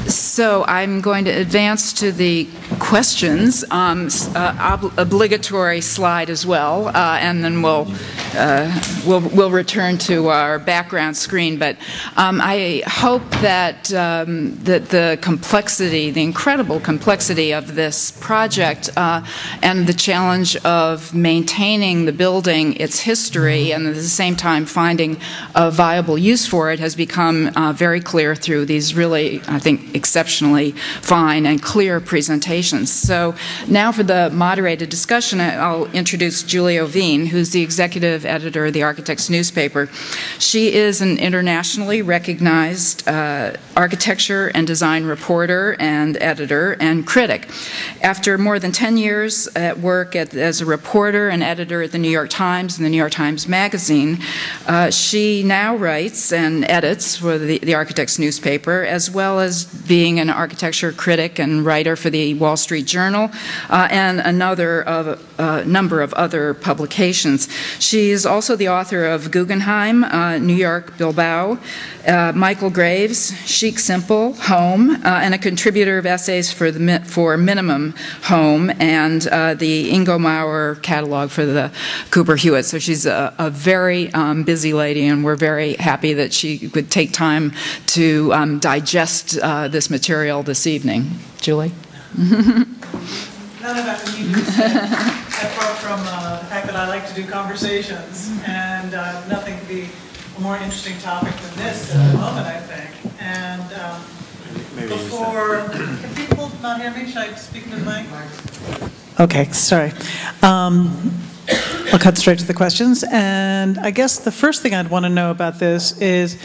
So I'm going to advance to the questions, obligatory slide as well, and then we'll return to our background screen. But I hope that that the complexity, the incredible complexity of this project, and the challenge of maintaining the building, its history, and at the same time finding a viable use for it has become very clear through these really, I think, exceptionally fine and clear presentations. So now for the moderated discussion, I'll introduce Julie Oveen, who's the executive editor of the Architect's Newspaper. She is an internationally recognized architecture and design reporter and editor and critic. After more than 10 years at work as a reporter and editor at the New York Times and the New York Times Magazine, she now writes and edits for the Architect's Newspaper, as well as being an architecture critic and writer for the Wall Street Journal and a number of other publications. She is also the author of Guggenheim, New York, Bilbao, Michael Graves, Chic Simple, Home, and a contributor of essays for Minimum Home and the Ingo Mauer catalog for the Cooper Hewitt. So she's a very busy lady, and we're very happy that she could take time to digest this material this evening. Julie? None of that need to be said, apart from the fact that I like to do conversations, and nothing could be a more interesting topic than this at the moment, I think. And before, can people not hear me? Should I speak into the mic? Okay, sorry. I'll cut straight to the questions. And I guess the first thing I'd want to know about this is,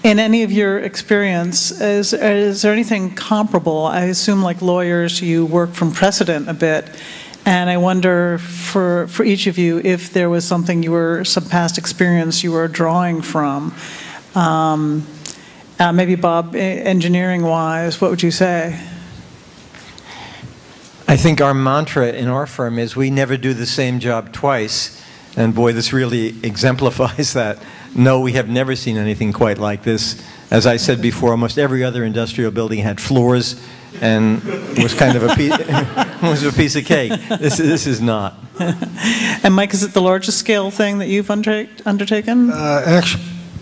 in any of your experience, is there anything comparable? I assume, like lawyers, you work from precedent a bit. And I wonder, for each of you, if there was something some past experience you were drawing from. Maybe Bob, engineering-wise, what would you say? I think our mantra in our firm is we never do the same job twice. And boy, this really exemplifies that. No, we have never seen anything quite like this. As I said before, almost every other industrial building had floors and was kind of a piece of cake. This is not. And Mike, is it the largest scale thing that you've undertaken?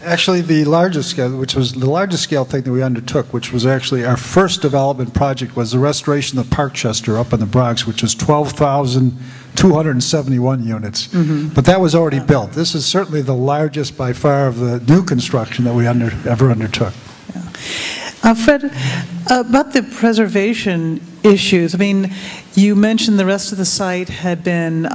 Actually, the largest scale, which was the largest scale thing that we undertook, which was actually our first development project, was the restoration of Parkchester up in the Bronx, which was 12,271 units. Mm-hmm. But that was already built. This is certainly the largest by far of the new construction that we ever undertook. Yeah. Fred, about the preservation issues, I mean, you mentioned the rest of the site had been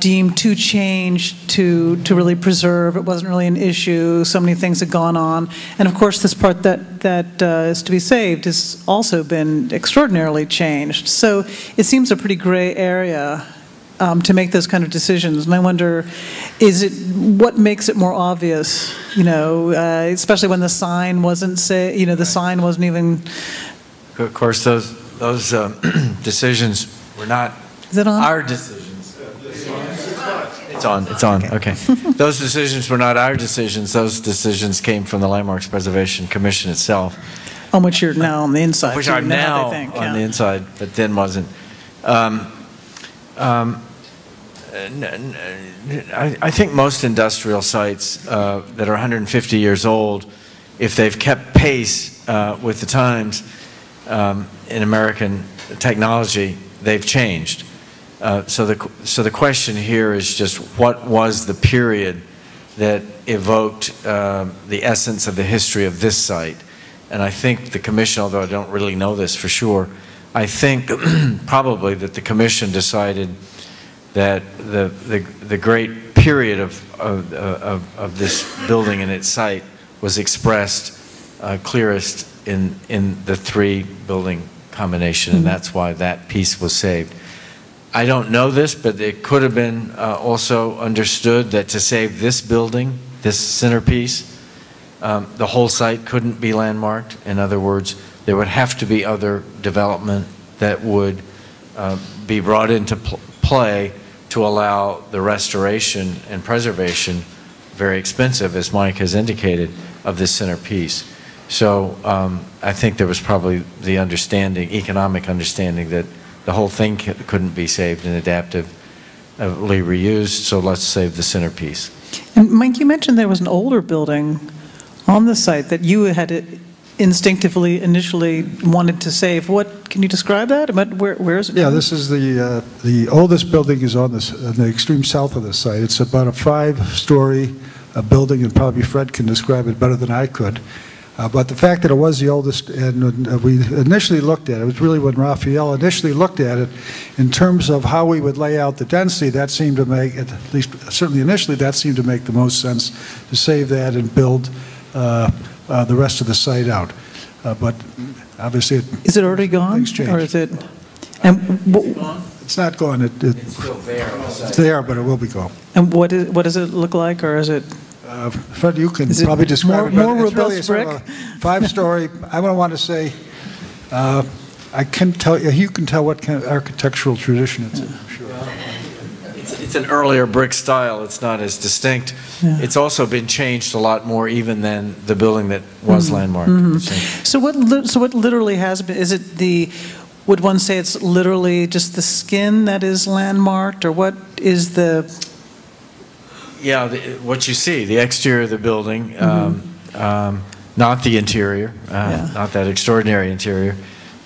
deemed too changed to really preserve. It wasn't really an issue. So many things had gone on. And of course, this part that is to be saved has also been extraordinarily changed. So it seems a pretty gray area to make those kind of decisions. And I wonder, what makes it more obvious, especially when the sign wasn't the sign wasn't even. Of course, those decisions were not our decisions. It's on. Okay. Those decisions were not our decisions. Those decisions came from the Landmarks Preservation Commission itself. On which you're now on the inside. Which are now on the inside, but then wasn't. I think most industrial sites that are 150 years old, if they've kept pace with the times in American technology, they've changed. So the question here is just what was the period that evoked the essence of the history of this site? And I think the commission, although I don't really know this for sure, I think probably that the commission decided that the great period of this building and its site was expressed clearest in the three building combination, and that's why that piece was saved. I don't know this, but it could have been also understood that to save this building, this centerpiece, the whole site couldn't be landmarked. In other words, there would have to be other development that would be brought into play to allow the restoration and preservation, very expensive, as Mike has indicated, of this centerpiece. So I think there was probably the understanding, economic understanding, that the whole thing couldn't be saved and adaptively reused, so let's save the centerpiece. And Mike, you mentioned there was an older building on the site that you had instinctively initially wanted to save. What can you describe that? Where is it? Yeah, this is the oldest building is on the extreme south of the site. It's about a 5-story building, and probably Fred can describe it better than I could. But the fact that it was the oldest, and when we initially looked at it, it was really when Raphael initially looked at it, in terms of how we would lay out the density, that seemed to make, at least certainly initially, that seemed to make the most sense to save that and build the rest of the site out. But obviously, is it already gone, or is it? And it's not gone. It's still there. It's there, but it will be gone. And what does it look like, or is it? Fred, you can probably describe it. More It's really robust sort brick? of a 5-story. I don't want to say. I can tell you. You can tell what kind of architectural tradition it's in. I'm sure. It's an earlier brick style. It's not as distinct. Yeah. It's also been changed a lot more even than the building that was landmarked. So what literally has been? Is it the? Would one say it's literally just the skin that is landmarked, or what is the? Yeah, what you see, the exterior of the building, not the interior, not that extraordinary interior.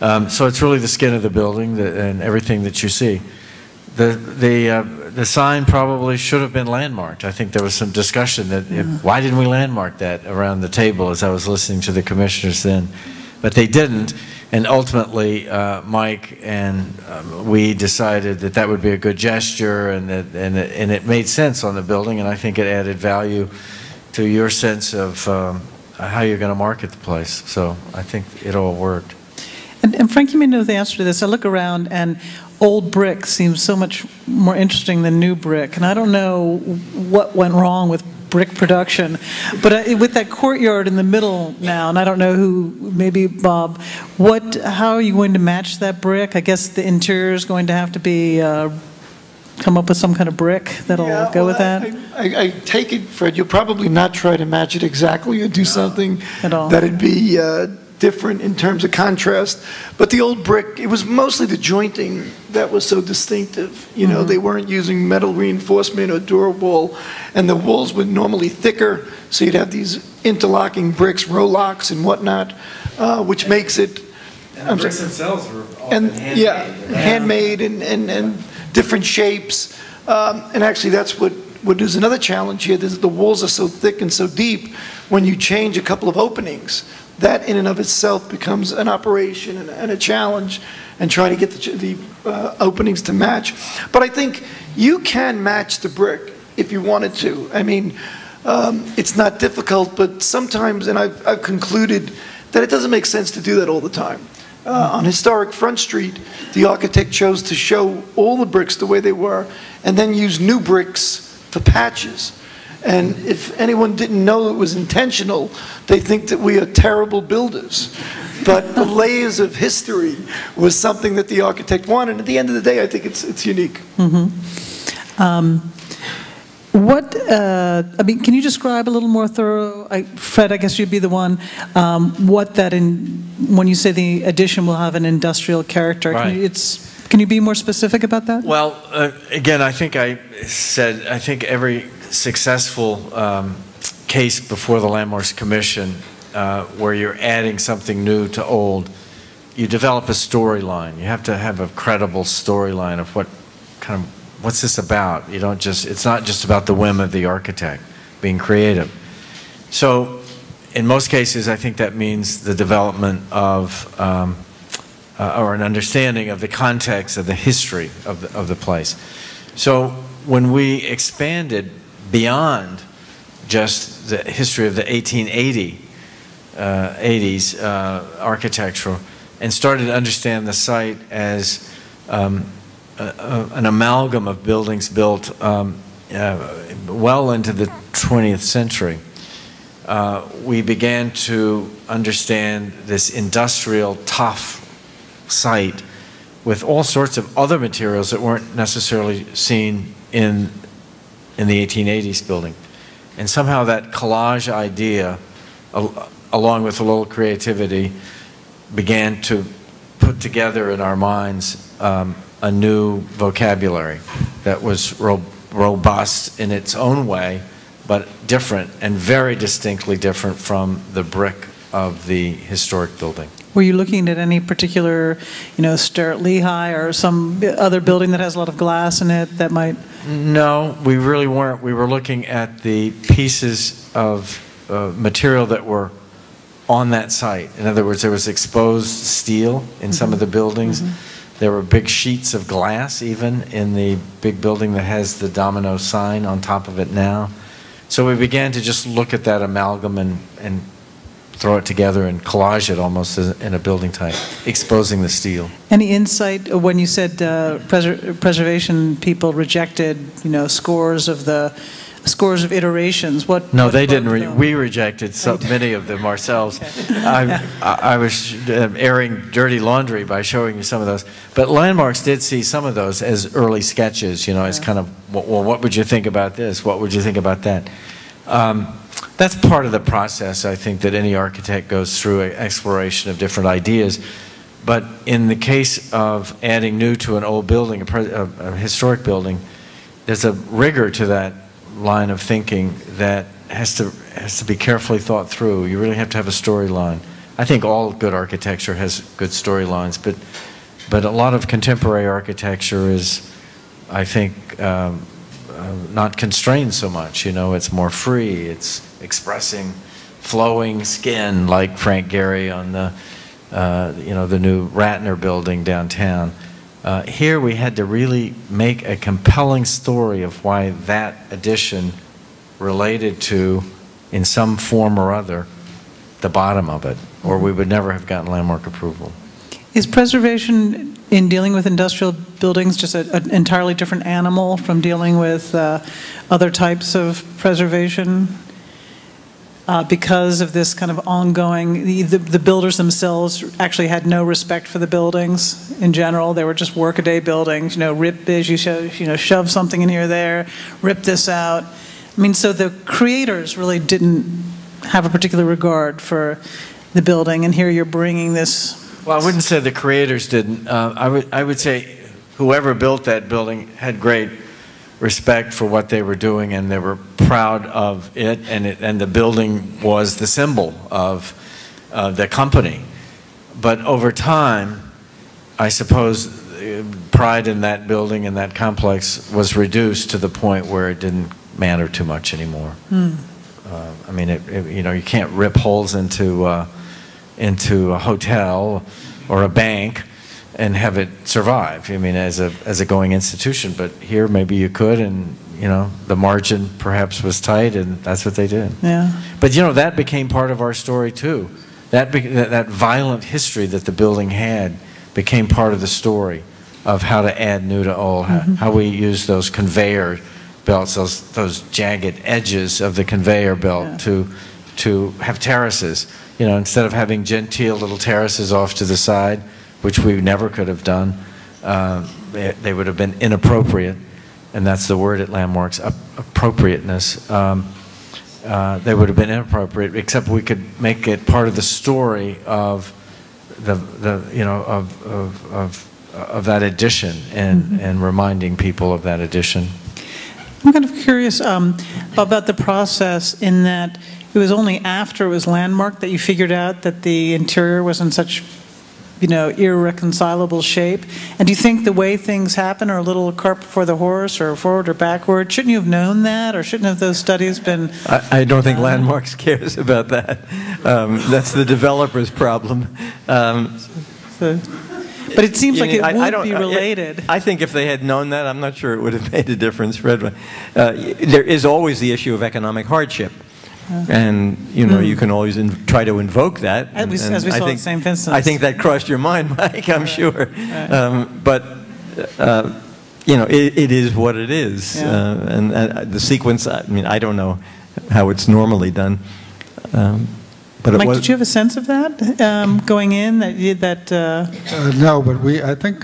So it's really the skin of the building and everything that you see. The sign probably should have been landmarked. I think there was some discussion that why didn't we landmark that around the table as I was listening to the commissioners then, but they didn't. And ultimately, Mike and we decided that that would be a good gesture, and it made sense on the building, and I think it added value to your sense of how you're going to market the place. So I think it all worked. And Frank, you may know the answer to this. I look around, and old brick seems so much more interesting than new brick, and I don't know what went wrong with brick production, but with that courtyard in the middle now, and I don't know who, maybe Bob, how are you going to match that brick? I guess the interior is going to have to be come up with some kind of brick that'll go with that. I take it, Fred, you'll probably not try to match it exactly or do something at all. That'd be different in terms of contrast. But the old brick, it was mostly the jointing that was so distinctive. You know, they weren't using metal reinforcement or durable, and the walls were normally thicker, so you'd have these interlocking bricks, row locks and whatnot, which makes it... And the bricks themselves were and handmade. Yeah, handmade and different shapes. And actually that's what is another challenge here. The walls are so thick and so deep, when you change a couple of openings, that in and of itself becomes an operation and a challenge, and trying to get the openings to match. But I think you can match the brick if you wanted to. I mean, it's not difficult, but sometimes, and I've concluded that it doesn't make sense to do that all the time. On historic Front Street, the architect chose to show all the bricks the way they were, and then use new bricks for patches. And if anyone didn't know it was intentional, they think that we are terrible builders. But the layers of history was something that the architect wanted. And at the end of the day, I think it's unique. I mean, can you describe a little more thorough, Fred, I guess you'd be the one, when you say the addition will have an industrial character, Right. Can you be more specific about that? Well, again, I think every successful case before the Landmarks Commission where you're adding something new to old, you develop a storyline. You have to have a credible storyline of what's this about? You don't just, it's not just about the whim of the architect being creative. So in most cases, I think that means the development of or an understanding of the context of the history of the place. So when we expanded beyond just the history of the 1880s architectural, and started to understand the site as an amalgam of buildings built well into the 20th century, we began to understand this industrial, tough site with all sorts of other materials that weren't necessarily seen in the 1880s building. And somehow that collage idea along with a little creativity, began to put together in our minds a new vocabulary that was robust in its own way, but different and very distinctly different from the brick of the historic building. Were you looking at any particular, Sturt Lehigh or some other building that has a lot of glass in it that might? No, we really weren't. We were looking at the pieces of material that were on that site. In other words, there was exposed steel in some of the buildings. There were big sheets of glass even in the big building that has the Domino sign on top of it now. So we began to just look at that amalgam and throw it together and collage it almost in a building type, exposing the steel. Any insight when you said preservation people rejected, scores of iterations? What? No, they didn't. We rejected many of them ourselves. Okay. I was airing dirty laundry by showing you some of those. But Landmarks did see some of those as early sketches, as kind of, well, what would you think about this? What would you think about that? That's part of the process, I think, that any architect goes through, an exploration of different ideas. But in the case of adding new to an old building, a historic building, there's a rigor to that line of thinking that has to be carefully thought through. You really have to have a storyline. I think all good architecture has good storylines, but a lot of contemporary architecture is, I think, not constrained so much. It's more free. It's expressing flowing skin, like Frank Gehry on the the new Ratner building downtown. Here we had to really make a compelling story of why that addition related to, in some form or other, the bottom of it, or we would never have gotten landmark approval. Is preservation in dealing with industrial buildings just an entirely different animal from dealing with other types of preservation? Because of this kind of ongoing, the builders themselves actually had no respect for the buildings in general. They were just workaday buildings, rip this, shove something in here or there, rip this out. I mean, so the creators really didn't have a particular regard for the building, and here you're bringing this. Well, I wouldn't say the creators didn't. I would say whoever built that building had great respect for what they were doing, and they were proud of it, and the building was the symbol of the company. But over time, I suppose pride in that building and that complex was reduced to the point where it didn't matter too much anymore. I mean, you can't rip holes into a hotel or a bank and have it survive. I mean, as a going institution. But here, maybe you could, and the margin perhaps was tight, and that's what they did. Yeah. But that became part of our story too. That violent history that the building had became part of the story of how to add new to old, how we use those conveyor belts, those jagged edges of the conveyor belt to have terraces. Instead of having genteel little terraces off to the side, which we never could have done, they would have been inappropriate, and that's the word at Landmarks, appropriateness. They would have been inappropriate, except we could make it part of the story of of that addition and reminding people of that addition. I'm kind of curious about the process in that it was only after it was landmarked that you figured out that the interior was in such irreconcilable shape. And do you think the way things happen are a little cart before the horse, or forward or backward? Shouldn't you have known that, or shouldn't have those studies been? I don't think Landmarks cares about that. That's the developer's problem. But it seems like it would be related. I think if they had known that, I'm not sure it would have made a difference, Fred. There is always the issue of economic hardship. And, you can always try to invoke that. As we saw at St. Vincent's. I think that crossed your mind, Mike, I'm sure. But, it is what it is. And the sequence, I mean, I don't know how it's normally done. But Mike, did you have a sense of that going in? No, but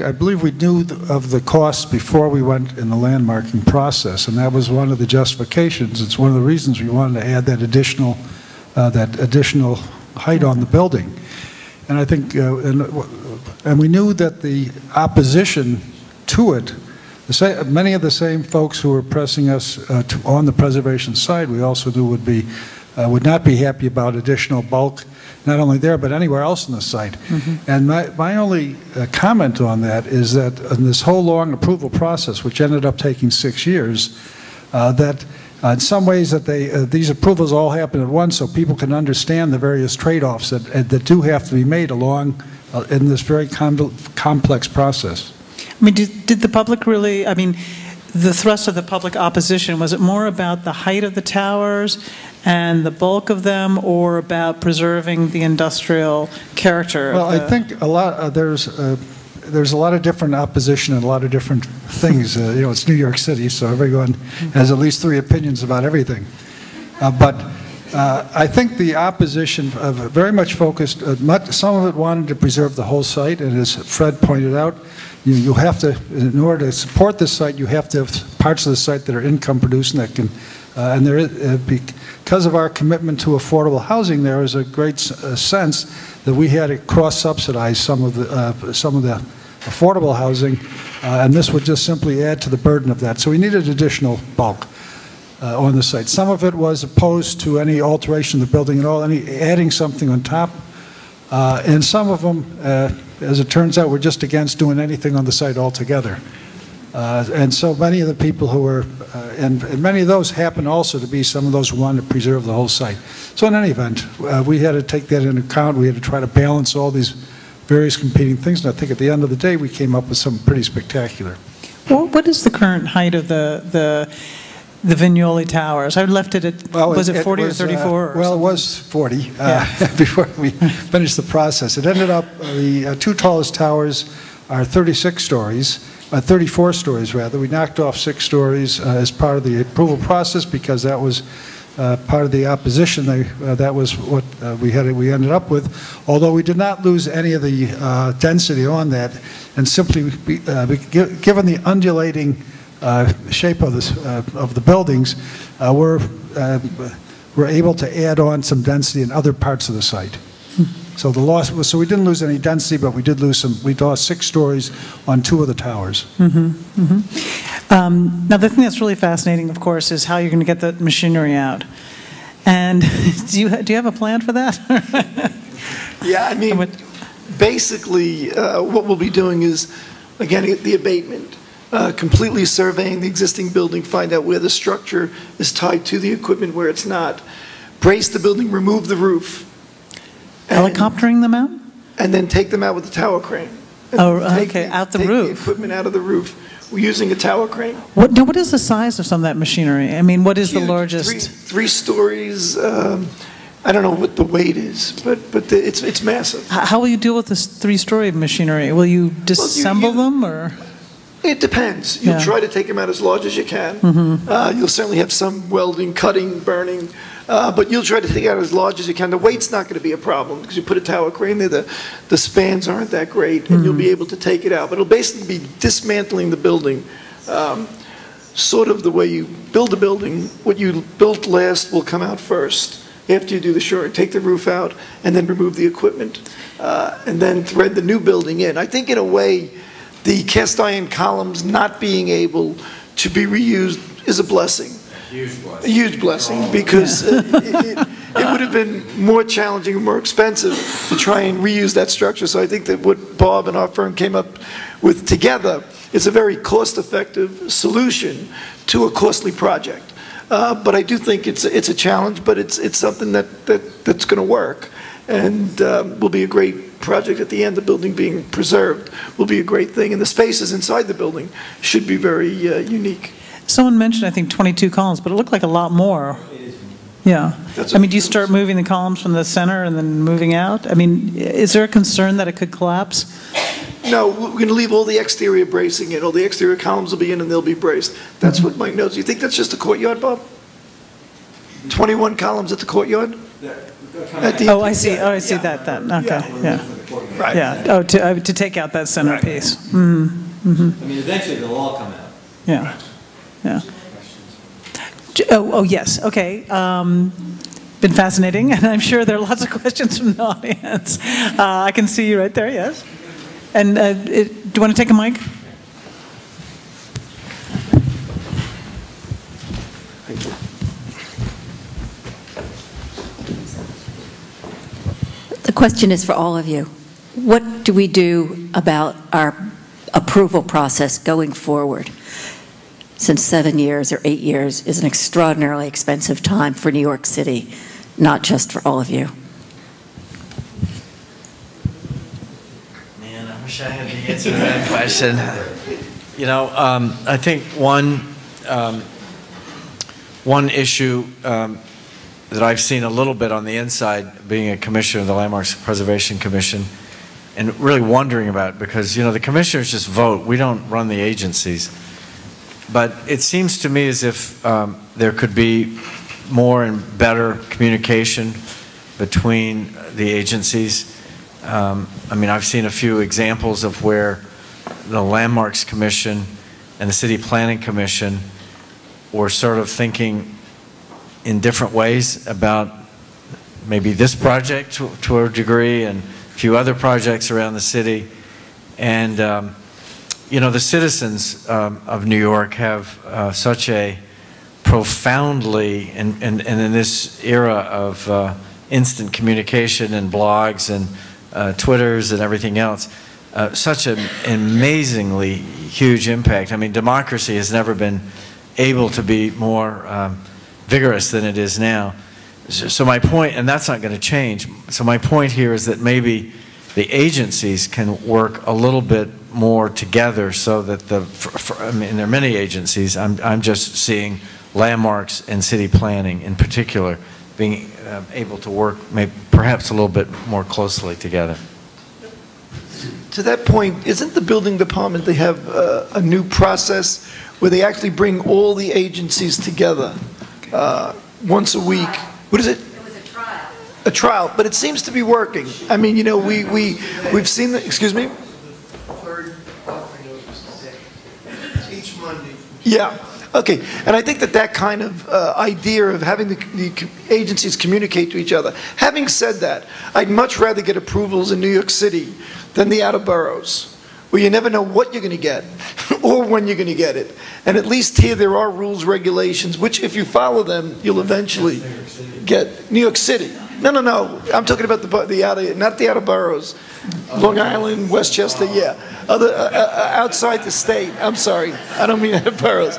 I believe we knew of the costs before we went in the landmarking process, and that was one of the justifications. It's one of the reasons we wanted to add that additional height on the building. And I think, and we knew that the opposition to it, many of the same folks who were pressing us on the preservation side, we also knew would not be happy about additional bulk, not only there, but anywhere else in the site. And my only comment on that is that in this whole long approval process, which ended up taking 6 years, that in some ways that these approvals all happen at once so people can understand the various trade-offs that do have to be made along in this very complex process. I mean, did the public really, I mean, the thrust of the public opposition, was it more about the height of the towers and the bulk of them, or about preserving the industrial character? Well, I think a lot, there's a lot of different opposition and a lot of different things. You know, it's New York City, so everyone has at least 3 opinions about everything. But I think the opposition very much focused, some of it wanted to preserve the whole site, and as Fred pointed out, you have to, in order to support this site, you have to have parts of the site that are income producing that can, and there is, because of our commitment to affordable housing, there is a great sense that we had to cross-subsidize some of the affordable housing, and this would just simply add to the burden of that. So we needed additional bulk on the site. Some of it was opposed to any alteration of the building at all, adding something on top, and some of them, as it turns out, were just against doing anything on the site altogether. And so many of the people who were, and many of those happen also to be some of those who wanted to preserve the whole site. So in any event, we had to take that into account. We had to try to balance all these various competing things, and I think at the end of the day, we came up with something pretty spectacular. Well, what is the current height of the Vignoli Towers? I left it at, well, was it 40 or 34? Well, it was 40 before we finished the process. It ended up, the 2 tallest towers are 36 stories, 34 stories rather. We knocked off 6 stories as part of the approval process because that was part of the opposition. That was what we ended up with, although we did not lose any of the density on that, and simply given the undulating shape of the buildings, we're able to add on some density in other parts of the site. So the loss was, so we didn't lose any density, but we did lose some. We lost 6 stories on 2 of the towers. Now the thing that's really fascinating, of course, is how you're going to get the machinery out. And do you have a plan for that? Yeah, I mean, basically, what we'll be doing is, again, the abatement. Completely surveying the existing building, find out where the structure is tied to the equipment, where it's not. Brace the building, remove the roof. Helicoptering them out? And then take them out with the tower crane. Oh, okay, out the roof. Take the equipment out of the roof. We're using a tower crane. What is the size of some of that machinery? I mean, what is huge, the largest? 3 stories. I don't know what the weight is, but it's massive. How will you deal with this 3-story machinery? Will you disassemble them, or? It depends. You'll try to take them out as large as you can. You'll certainly have some welding, cutting, burning, but you'll try to take it out as large as you can. The weight's not going to be a problem because you put a tower crane there, the spans aren't that great, and you'll be able to take it out. But it'll basically be dismantling the building, sort of the way you build a building. What you built last will come out first. After you do the shoring, take the roof out, and then remove the equipment, and then thread the new building in. I think in a way, the cast iron columns not being able to be reused is a blessing. A huge blessing, because it would have been more challenging and more expensive to try and reuse that structure. So I think that what Bob and our firm came up with together is a very cost-effective solution to a costly project. But I do think it's a challenge, but it's something that's going to work, and will be a great project at the end. The building being preserved will be a great thing, and the spaces inside the building should be very unique. Someone mentioned, I think, 22 columns, but it looked like a lot more. Yeah. I mean, do you start moving the columns from the center and then moving out? I mean, is there a concern that it could collapse? No, we're going to leave all the exterior bracing in. All the exterior columns will be in, and they'll be braced. That's what Mike knows. You think that's just the courtyard, Bob? 21 columns at the courtyard? Oh, I see. Oh, I see that. Okay. Yeah. Right. Yeah. Oh, to take out that centerpiece. I mean, eventually they'll all come out. Yeah. Yeah. Oh, yes. Okay. been fascinating, and I'm sure there are lots of questions from the audience. I can see you right there, yes. And do you want to take a mic? Thank you. The question is for all of you. What do we do about our approval process going forward? Since 7 years or 8 years is an extraordinarily expensive time for New York City, not just for all of you. Man, I wish I had the answer to that question. You know, I think one issue that I've seen a little bit on the inside, being a commissioner of the Landmarks Preservation Commission, and really wondering about it, because, you know, the commissioners just vote. We don't run the agencies. But it seems to me as if there could be more and better communication between the agencies. I mean, I've seen a few examples of where the Landmarks Commission and the City Planning Commission were sort of thinking in different ways about maybe this project to a degree and a few other projects around the city. And you know, the citizens of New York have such a profoundly, and in this era of instant communication and blogs and Twitters and everything else, such an amazingly huge impact. I mean, democracy has never been able to be more vigorous than it is now. So my point, and that's not going to change, so my point here is that maybe the agencies can work a little bit more together so that I mean, there are many agencies. I'm just seeing landmarks and city planning in particular being able to work maybe perhaps a little bit more closely together. To that point, isn't the building department, they have a new process where they actually bring all the agencies together once a week? What is it? It was a trial. A trial, but it seems to be working. I mean, you know, we've seen the, excuse me? Third offering notice each Monday. Yeah. Okay, and I think that kind of idea of having the agencies communicate to each other. Having said that, I'd much rather get approvals in New York City than the outer boroughs, where you never know what you're going to get or when you're going to get it. And at least here there are rules, regulations, which if you follow them, you'll eventually get New York City. No, I'm talking about the outer, not the outer boroughs. Long Island, Westchester, yeah. Other outside the state. I'm sorry, I don't mean outer boroughs.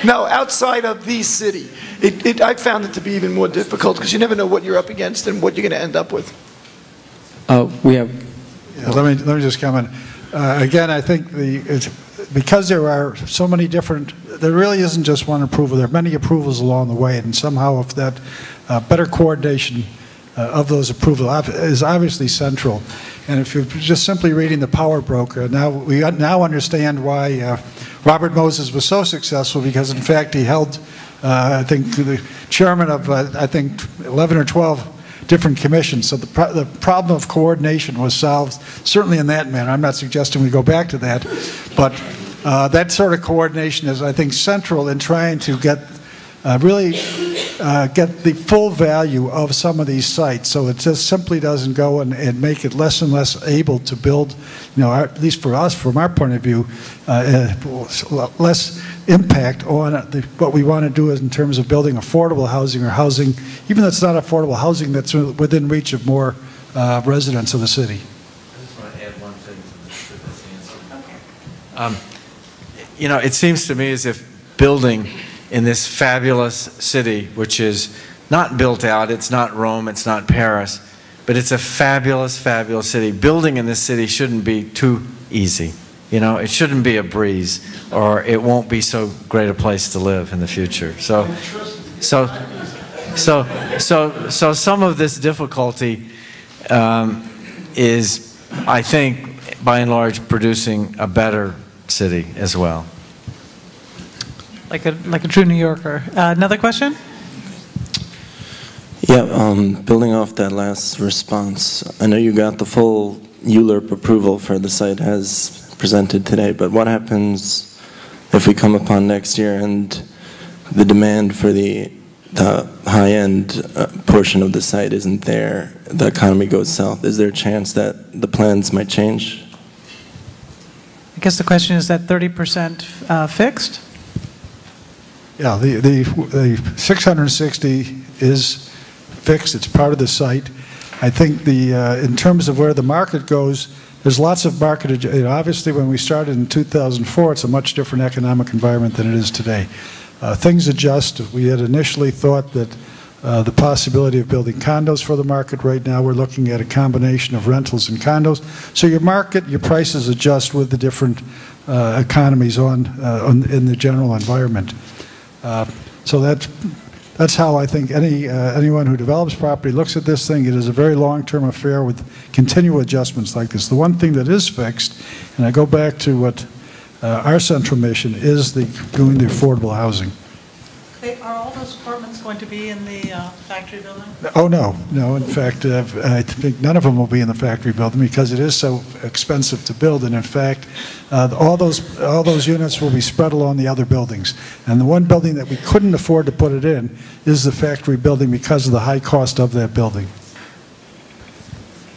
No, outside of the city. I found it to be even more difficult because you never know what you're up against and what you're going to end up with. We have. Yeah, let me just comment. Again, I think because there are so many different, there really isn't just one approval. There are many approvals along the way, and somehow if that better coordination of those approvals is obviously central. And if you're just simply reading the Power Broker, we now understand why Robert Moses was so successful, because in fact he held, I think, the chairman of, I think, 11 or 12 different commissions. So the problem of coordination was solved, certainly in that manner. I'm not suggesting we go back to that, but that sort of coordination is, I think, central in trying to get really get the full value of some of these sites. So it just simply doesn't go and make it less and less able to build, you know, at least for us, from our point of view, less impact on what we want to do in terms of building affordable housing, or housing, even though it's not affordable housing, that's within reach of more residents of the city. I just want to add one thing to this answer. You know, it seems to me as if building in this fabulous city, which is not built out, it's not Rome, it's not Paris, but it's a fabulous, fabulous city. Building in this city shouldn't be too easy. You know, it shouldn't be a breeze, or it won't be so great a place to live in the future. So some of this difficulty is, I think, by and large, producing a better city as well. Like a true New Yorker. Another question? Yeah, building off that last response, I know you got the full ULURP approval for the site as presented today, but what happens if we come upon next year and the demand for the the high-end portion of the site isn't there, the economy goes south. Is there a chance that the plans might change? I guess the question is that 30% fixed? Yeah, the 660 is fixed. It's part of the site. I think in terms of where the market goes, there's lots of market. Obviously, when we started in 2004, it's a much different economic environment than it is today. Things adjust. We had initially thought that the possibility of building condos for the market. Right now, we're looking at a combination of rentals and condos. So your market, your prices adjust with the different economies in the general environment. So that's how I think anyone who develops property looks at this thing. It is a very long-term affair with continual adjustments like this. The one thing that is fixed, and I go back to what our central mission is, doing the affordable housing. Are all those apartments going to be in the factory building? Oh, no. No, in fact, I think none of them will be in the factory building because it is so expensive to build. And in fact, all those units will be spread along the other buildings. And the one building that we couldn't afford to put it in is the factory building because of the high cost of that building.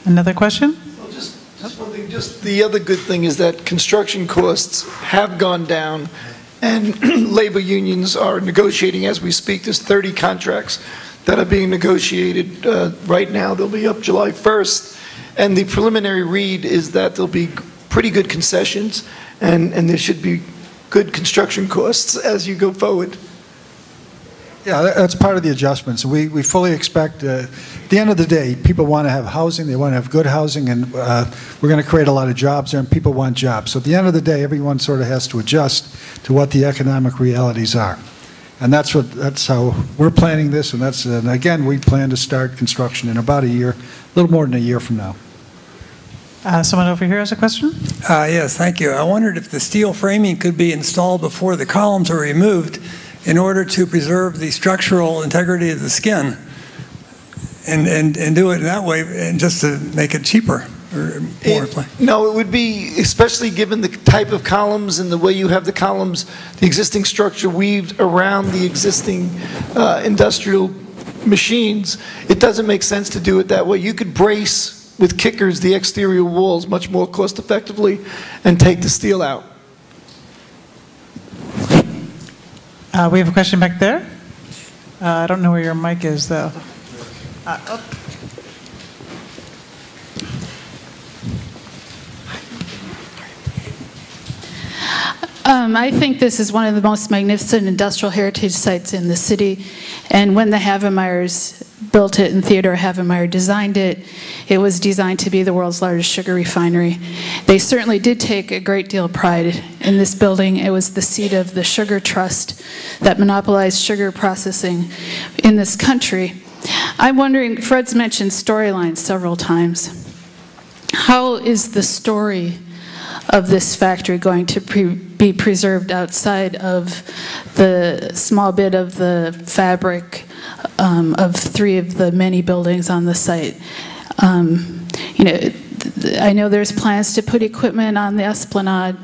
Another question? Well, just one thing. Just the other good thing is that construction costs have gone down. And labor unions are negotiating as we speak. There's 30 contracts that are being negotiated right now. They'll be up July 1st. And the preliminary read is that there'll be pretty good concessions, and there should be good construction costs as you go forward. Yeah, that's part of the adjustments. We fully expect, at the end of the day, people want to have housing, they want to have good housing, and we're going to create a lot of jobs there, and people want jobs. So at the end of the day, everyone sort of has to adjust to what the economic realities are. And that's how we're planning this, and again, we plan to start construction in about a year, a little more than a year from now. Someone over here has a question? Yes, thank you. I wondered if the steel framing could be installed before the columns are removed in order to preserve the structural integrity of the skin, and do it that way, and just to make it cheaper or more. No, it would be, especially given the type of columns and the way you have the columns, the existing structure weaved around the existing industrial machines, it doesn't make sense to do it that way. You could brace with kickers the exterior walls much more cost effectively and take the steel out. We have a question back there. I don't know where your mic is, though. I think this is one of the most magnificent industrial heritage sites in the city. And when the Havemeyers built it and Theodore Havemeyer designed it, it was designed to be the world's largest sugar refinery. They certainly did take a great deal of pride in this building. It was the seat of the Sugar Trust that monopolized sugar processing in this country. I'm wondering, Fred's mentioned storylines several times. How is the story of this factory going to be preserved outside of the small bit of the fabric of 3 of the many buildings on the site? You know, I know there's plans to put equipment on the Esplanade.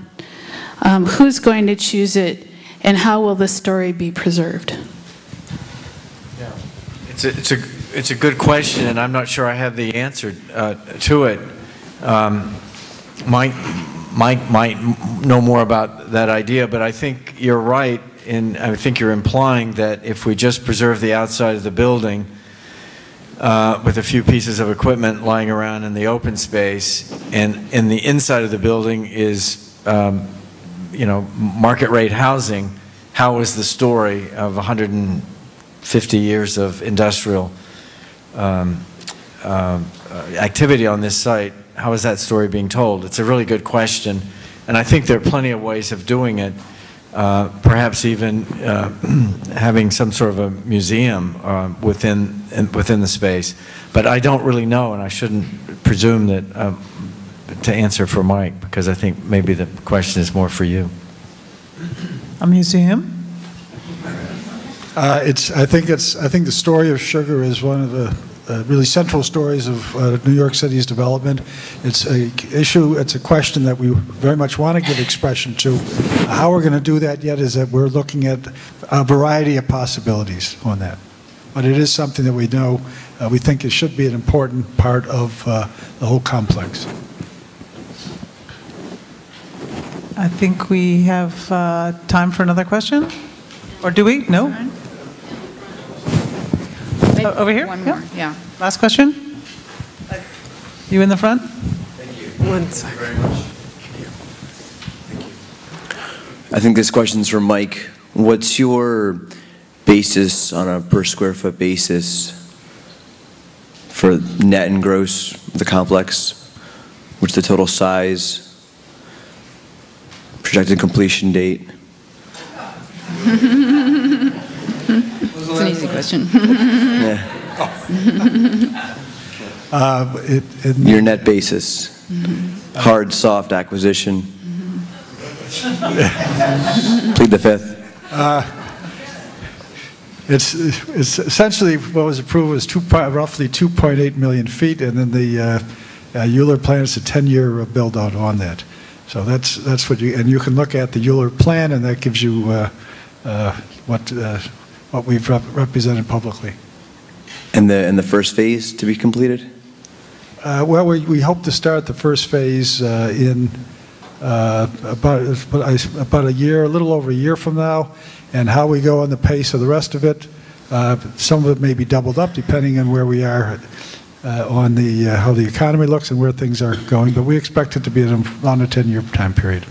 Who's going to choose it, and how will the story be preserved? Yeah. It's a good question, and I'm not sure I have the answer to it. Mike might know more about that idea, but I think you're right, and I think you're implying that if we just preserve the outside of the building with a few pieces of equipment lying around in the open space, and the inside of the building is, you know, market rate housing, how is the story of 150 years of industrial activity on this site, how is that story being told? It's a really good question, and I think there are plenty of ways of doing it, perhaps even having some sort of a museum within the space. But I don't really know, and I shouldn't presume that to answer for Mike, because I think maybe the question is more for you. A museum? I think the story of sugar is one of the really central stories of New York City's development. It's a question that we very much want to give expression to. How we're going to do that yet is that we're looking at a variety of possibilities on that. but it is something that we know, we think it should be an important part of the whole complex. I think we have time for another question? Or do we? No? Over here? One more, yeah. Last question? You in the front? Thank you. One second. Thank you very much. I think this question's for Mike. What's your basis on a per square foot basis for net and gross of the complex? What's the total size? Projected completion date? It's an easy question. Your net basis. Hard, soft acquisition. Plead the fifth. It's essentially what was approved was roughly 2.8 million feet, and then the Euler plan is a 10-year build-out on that. So that's what you can look at the Euler plan, and that gives you what we've represented publicly. And the first phase to be completed? Well, we hope to start the first phase in about a year, a little over a year from now, and how we go on the pace of the rest of it, some of it may be doubled up depending on where we are on how the economy looks and where things are going, but we expect it to be around a 10-year time period.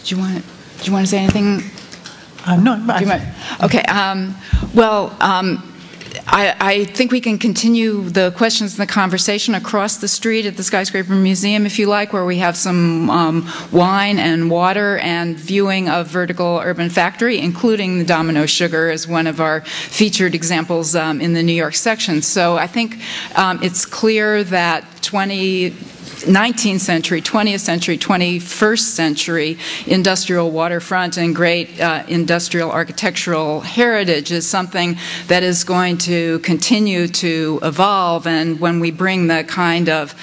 Do you want to say anything? No. Okay. Well, I think we can continue the questions and the conversation across the street at the Skyscraper Museum, if you like, where we have some wine and water and viewing of Vertical Urban Factory, including the Domino Sugar as one of our featured examples in the New York section. So I think it's clear that 19th century, 20th century, 21st century industrial waterfront and great industrial architectural heritage is something that is going to continue to evolve. And when we bring the kind of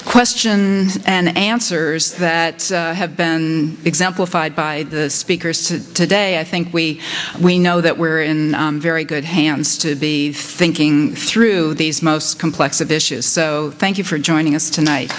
questions and answers that have been exemplified by the speakers today, I think we know that we're in very good hands to be thinking through these most complex of issues. So thank you for joining us tonight.